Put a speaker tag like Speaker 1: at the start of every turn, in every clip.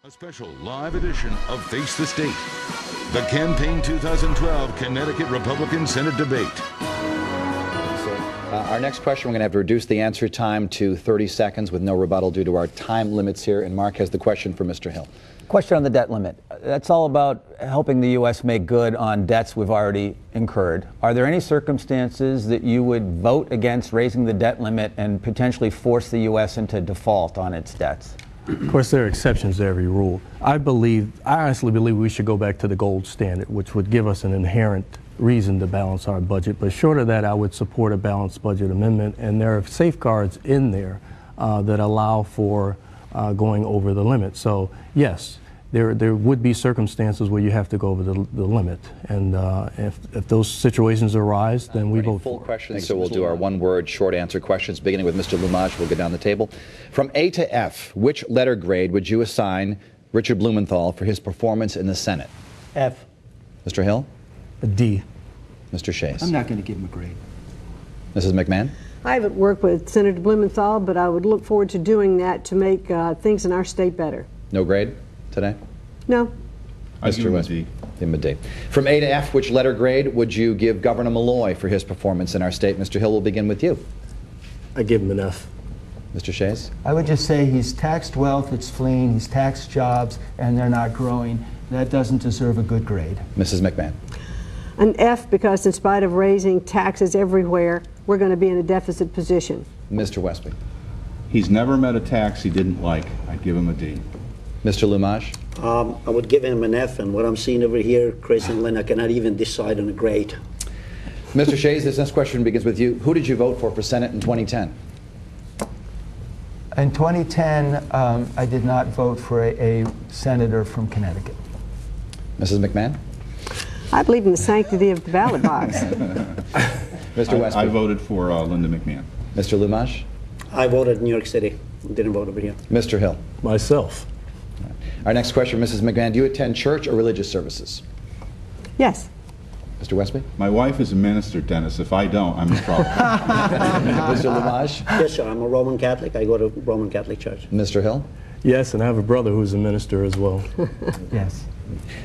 Speaker 1: A special live edition of Face the State, the Campaign 2012 Connecticut Republican Senate debate.
Speaker 2: Our next question, we're going to have to reduce the answer time to 30 seconds with no rebuttal due to our time limits here. And Mark has the question for Mr. Hill.
Speaker 3: Question on the debt limit. That's all about helping the U.S. make good on debts we've already incurred. Are there any circumstances that you would vote against raising the debt limit and potentially force the U.S. into default on its debts?
Speaker 4: Of course, there are exceptions to every rule. I honestly believe we should go back to the gold standard, which would give us an inherent reason to balance our budget. But short of that, I would support a balanced budget amendment. And there are safeguards in there that allow for going over the limit. So, yes, there would be circumstances where you have to go over the limit. And if those situations arise, then we vote
Speaker 2: full
Speaker 4: for
Speaker 2: questions, so we'll do our one-word short answer questions, beginning with Mr. Lumage. We'll go down the table. From A to F, which letter grade would you assign Richard Blumenthal for his performance in the Senate?
Speaker 5: F.
Speaker 2: Mr. Hill?
Speaker 4: a D.
Speaker 2: Mr. Shays?
Speaker 5: I'm not going to give him a grade.
Speaker 2: Mrs. McMahon?
Speaker 6: I haven't worked with Senator Blumenthal, but I would look forward to doing that to make things in our state better.
Speaker 2: No grade today?
Speaker 6: No.
Speaker 7: I'd give him a D.
Speaker 2: Give him a D. From A to F, which letter grade would you give Governor Malloy for his performance in our state? Mr. Hill, will begin with you.
Speaker 4: I give him an F.
Speaker 2: Mr. Shays?
Speaker 5: I would just say he's taxed wealth, it's fleeing, he's taxed jobs, and they're not growing. That doesn't deserve a good grade.
Speaker 2: Mrs. McMahon?
Speaker 6: An F, because in spite of raising taxes everywhere, we're going to be in a deficit position.
Speaker 2: Mr. Westby?
Speaker 7: He's never met a tax he didn't like. I'd give him a D.
Speaker 2: Mr. Lumage?
Speaker 8: I would give him an F, and what I'm seeing over here, Chris and Lynn, I cannot even decide on a grade.
Speaker 2: Mr. Shays, this next question begins with you. Who did you vote for Senate in 2010?
Speaker 5: In 2010, I did not vote for a senator from Connecticut.
Speaker 2: Mrs. McMahon?
Speaker 6: I believe in the sanctity of the ballot box.
Speaker 2: Mr. Westby?
Speaker 7: I voted for Linda McMahon.
Speaker 2: Mr. Lumage?
Speaker 8: I voted in New York City. Didn't vote over here.
Speaker 2: Mr. Hill?
Speaker 4: Myself.
Speaker 2: Our next question, Mrs. McMahon. Do you attend church or religious services?
Speaker 6: Yes.
Speaker 2: Mr. Westby?
Speaker 7: My wife is a minister, Dennis. If I don't, I'm in trouble.
Speaker 2: Mr. Lumage?
Speaker 8: Yes, sir. I'm a Roman Catholic. I go to Roman Catholic Church.
Speaker 2: Mr. Hill?
Speaker 4: Yes, and I have a brother who's a minister as well.
Speaker 5: Yes.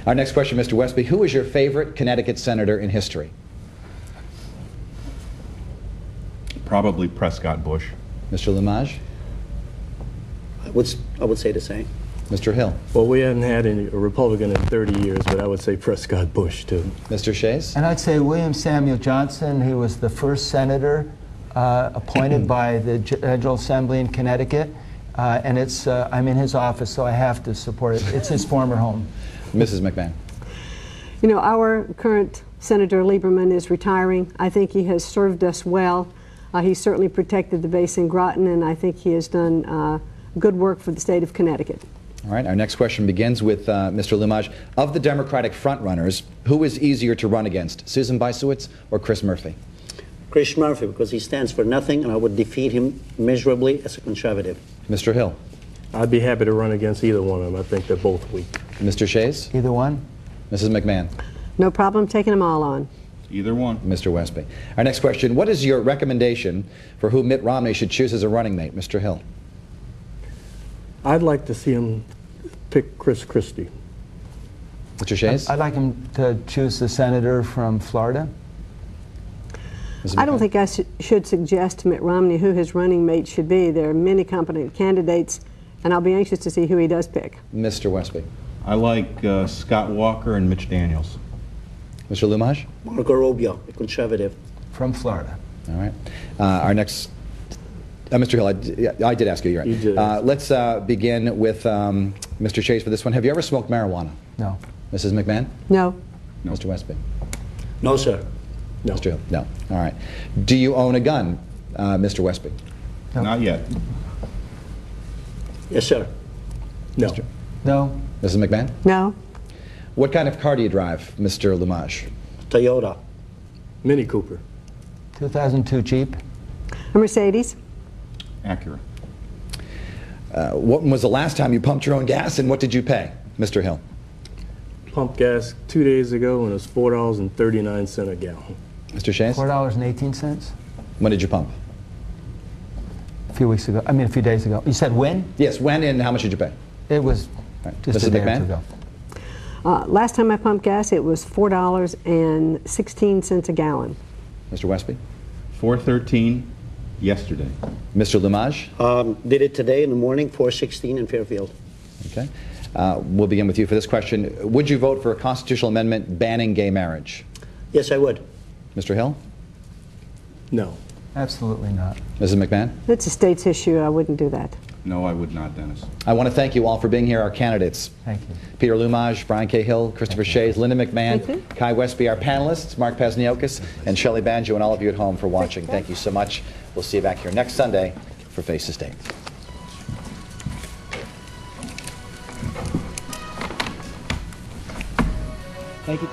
Speaker 2: Our next question, Mr. Westby. Who is your favorite Connecticut senator in history?
Speaker 7: Probably Prescott Bush.
Speaker 2: Mr. Lumage?
Speaker 8: I would say the same.
Speaker 2: Mr. Hill?
Speaker 4: Well, we hadn't had a Republican in 30 years, but I would say Prescott Bush, too.
Speaker 2: Mr. Shays?
Speaker 5: And I'd say William Samuel Johnson, who was the first senator appointed by the General Assembly in Connecticut. And it's, I'm in his office, so I have to support it. It's his former home.
Speaker 2: Mrs. McMahon?
Speaker 6: You know, our current Senator Lieberman is retiring. I think he has served us well. He certainly protected the base in Groton, and I think he has done good work for the state of Connecticut.
Speaker 2: All right, our next question begins with Mr. Lumage. Of the Democratic frontrunners, who is easier to run against, Susan Bysiewicz or Chris Murphy?
Speaker 8: Chris Murphy, because he stands for nothing, and I would defeat him miserably as a conservative.
Speaker 2: Mr. Hill?
Speaker 4: I'd be happy to run against either one of them. I think they're both weak.
Speaker 2: Mr. Shays?
Speaker 5: Either one?
Speaker 2: Mrs. McMahon?
Speaker 6: No problem taking them all on.
Speaker 7: Either one.
Speaker 2: Mr. Westby. Our next question, what is your recommendation for who Mitt Romney should choose as a running mate? Mr. Hill?
Speaker 4: I'd like to see him pick Chris Christie.
Speaker 2: Mr. Shays?
Speaker 5: I'd like him to choose the senator from Florida.
Speaker 6: I don't think I should suggest to Mitt Romney who his running mate should be. There are many competent candidates, and I'll be anxious to see who he does pick.
Speaker 2: Mr. Westby.
Speaker 7: I like Scott Walker and Mitch Daniels.
Speaker 2: Mr. Lumage?
Speaker 8: Marco Rubio, a conservative.
Speaker 5: From Florida.
Speaker 2: All right. Our next, Mr. Hill, I did ask you. You're right.
Speaker 4: You did.
Speaker 2: Let's begin with Mr. Shays for this one. Have you ever smoked marijuana?
Speaker 5: No.
Speaker 2: Mrs. McMahon?
Speaker 6: No.
Speaker 2: No. Mr. Westby?
Speaker 8: No, sir.
Speaker 4: No.
Speaker 2: Mr. Hill? No. All right. Do you own a gun, Mr. Westby?
Speaker 5: No.
Speaker 7: Not yet.
Speaker 8: Yes, sir.
Speaker 4: No.
Speaker 5: No.
Speaker 2: Mrs. McMahon?
Speaker 6: No.
Speaker 2: What kind of car do you drive, Mr. Lumage?
Speaker 8: Toyota.
Speaker 4: Mini Cooper.
Speaker 5: 2002 Jeep.
Speaker 6: A Mercedes.
Speaker 7: Acura.
Speaker 2: When was the last time you pumped your own gas, and what did you pay, Mr. Hill?
Speaker 4: Pumped gas 2 days ago, and it was $4.39 a gallon.
Speaker 2: Mr. Shays?
Speaker 5: $4.18.
Speaker 2: When did you pump?
Speaker 5: A few weeks ago. I mean, a few days ago. You said when?
Speaker 2: Yes, when and how much did you pay?
Speaker 5: It was
Speaker 2: Right.
Speaker 5: just
Speaker 2: Mrs.
Speaker 5: a day or
Speaker 2: McMahon?
Speaker 5: two ago.
Speaker 6: Last time I pumped gas, it was $4.16 a gallon.
Speaker 2: Mr. Westby?
Speaker 7: $4.13 yesterday.
Speaker 2: Mr. Lumage?
Speaker 8: Did it today in the morning, 4:16 in Fairfield.
Speaker 2: Okay. We'll begin with you for this question. Would you vote for a constitutional amendment banning gay marriage?
Speaker 8: Yes, I would.
Speaker 2: Mr. Hill?
Speaker 4: No.
Speaker 5: Absolutely not.
Speaker 2: Mrs. McMahon?
Speaker 6: It's a state's issue. I wouldn't do that.
Speaker 7: No, I would not, Dennis.
Speaker 2: I want to thank you all for being here, our candidates.
Speaker 5: Thank you.
Speaker 2: Peter Lumage, Brian K. Hill, Christopher Shays, Linda McMahon,
Speaker 6: Thank you.
Speaker 2: Kai Westby, our panelists, Mark Pasniokis, and Shelley Banjo, and all of you at home for watching. Thank you so much. We'll see you back here next Sunday for Face the State.
Speaker 3: Thank you.